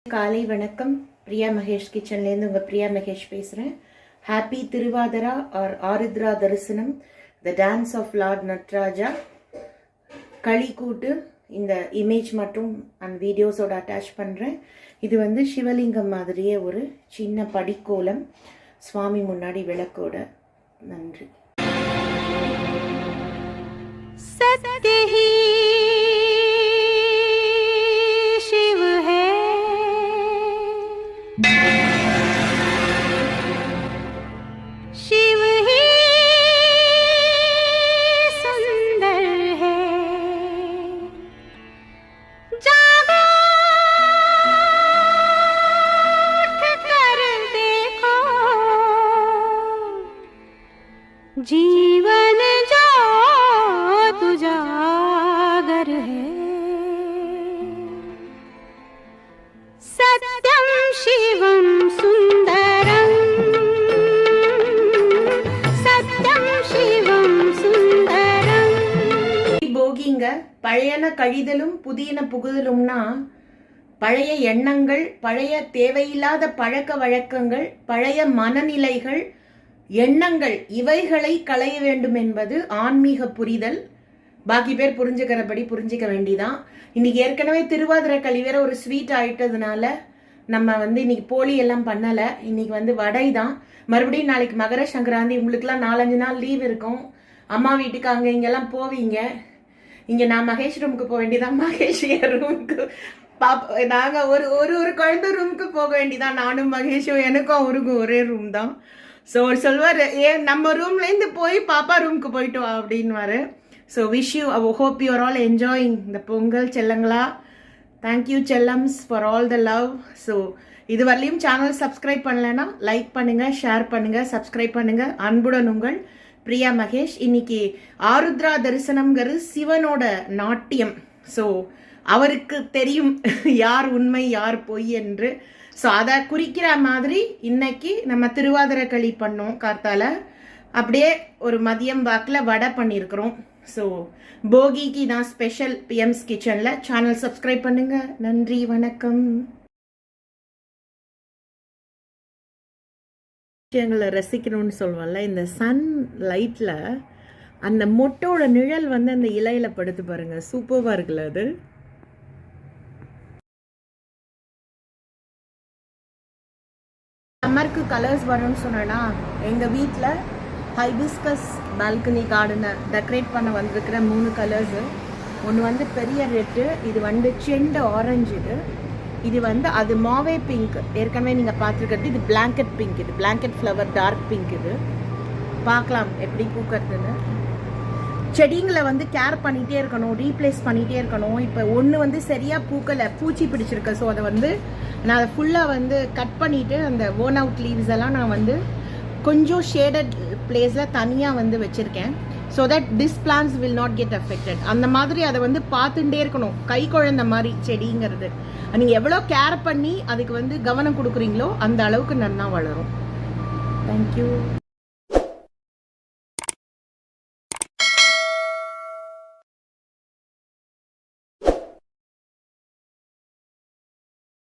காலை வணக்கம். பிரியா மகேஷ் கிச்சன்லேருந்து உங்கள் பிரியா மகேஷ் பேசுகிறேன். Happy Thiruvathira or Arudra Darshanam, the dance of lord Nataraja. களிக்கூட்டு இந்த இமேஜ் மட்டும் அந்த வீடியோஸோட அட்டாச் பண்ணுறேன். இது வந்து சிவலிங்கம் மாதிரியே ஒரு சின்ன படிக்கோலம், சுவாமி முன்னாடி விளக்கோட. நன்றி. शिव ही सुंदर है, जागो उठ कर देखो, जीवन जो तुजागर है। सत्यम शिवम सुंदरम, போகிங்க. பழையன கழிதலும் புதியன புகுதலும்னா, பழைய எண்ணங்கள், பழைய தேவையில்லாத பழக்க வழக்கங்கள், பழைய மனநிலைகள், எண்ணங்கள், இவைகளை களைய வேண்டும் என்பது ஆன்மீக புரிதல். பாக்கி பேர் புரிஞ்சுக்கிறபடி புரிஞ்சிக்க வேண்டிதான். இன்னைக்கு ஏற்கனவே திருவாதிரை களி வேற ஒரு ஸ்வீட் ஆயிட்டதுனால நம்ம வந்து இன்னைக்கு போலி எல்லாம் பண்ணல. இன்னைக்கு வந்து வடை தான். மறுபடியும் நாளைக்கு மகர சங்கராந்தி, உங்களுக்குலாம் 4-5 நாள் லீவ் இருக்கும். அம்மா வீட்டுக்கு அங்க இங்கெல்லாம் போவீங்க. இங்க நான் மகேஷ் ரூமுக்கு போக வேண்டியதான், மகேஷ் ரூமுக்கு நாங்க ஒரு ஒரு ஒரு குழந்தை ரூமுக்கு போக வேண்டியதான். நானும் மகேஷும், எனக்கும் அவருக்கும் ஒரே ரூம் தான். ஸோ ஒரு சொல்வார், ஏன் நம்ம ரூம்லேருந்து போய் பாப்பா ரூமுக்கு போயிட்டு வா அப்படின்வாரு. So wish you, hope you are all enjoying இந்த பொங்கல் செல்லங்களா. தேங்க்யூ செல்லம்ஸ் for all the love. So இது வரலையும் சேனல் சப்ஸ்கிரைப் பண்ணலைன்னா லைக் பண்ணுங்க, ஷேர் பண்ணுங்க, சப்ஸ்கிரைப் பண்ணுங்க. அன்புடன் உங்கள் பிரியா மகேஷ். இன்னைக்கு ஆருத்ரா தரிசனம்ங்கிறது சிவனோட நாட்டியம். ஸோ அவருக்கு தெரியும் யார் உண்மை யார் பொய் என்று. ஸோ அதை குறிக்கிற மாதிரி இன்னைக்கு நம்ம திருவாதிரை களி பண்ணோம் கார்த்தால. அப்படியே ஒரு மதியம் வாக்கில் வடை பண்ணியிருக்கிறோம். ஸோ போகிக்கு நான் ஸ்பெஷல் பிஎம்ஸ் கிச்சனில். சேனல் சப்ஸ்கிரைப் பண்ணுங்க. நன்றி, வணக்கம். விஷயங்களை ரசிக்கணும்னு சொல்லுவோம்ல, இந்த சன் லைட்டில் அந்த மொட்டோட நிழல் வந்து அந்த இலையில படுத்து பாருங்க, சூப்பராக இருக்குல்ல அது. சம்மருக்கு கலர்ஸ் வரணும்னு சொன்னா, எங்கள் வீட்டில் ஹைபிஸ்கஸ் பால்கனி கார்டனை டெக்கரேட் பண்ண வந்திருக்கிற 3 கலர்ஸு. ஒன்று வந்து பெரிய ரெட்டு, இது வந்து செண்டு ஆரஞ்சு, இது வந்து அது மாவே பிங்க், ஏற்கனவே நீங்கள் பார்த்துருக்கிறது. இது பிளாங்கெட் பிங்க், இது பிளாங்கெட் ஃப்ளவர் டார்க் பிங்க். இது பார்க்கலாம் எப்படி பூக்கிறதுன்னு. செடிங்களை வந்து கேர் பண்ணிகிட்டே இருக்கணும், ரீப்ளேஸ் பண்ணிகிட்டே இருக்கணும். இப்போ ஒன்று வந்து சரியாக பூக்கலை, பூச்சி பிடிச்சிருக்கு. ஸோ அதை வந்து நான் அதை ஃபுல்லாக வந்து கட் பண்ணிவிட்டு அந்த ஓன் அவுட் லீவ்ஸ் எல்லாம் நான் வந்து கொஞ்சம் ஷேடட் பிளேஸில் தனியாக வந்து வச்சுருக்கேன். So that this plants will not get affected. அந்த மாதிரி அதை வந்து பார்த்துட்டே இருக்கணும். கை குழந்த மாதிரி செடிங்கிறது. நீங்கள் எவ்வளோ கேர் பண்ணி அதுக்கு வந்து கவனம் கொடுக்குறீங்களோ அந்த அளவுக்கு நல்லா வளரும். தேங்க்யூ.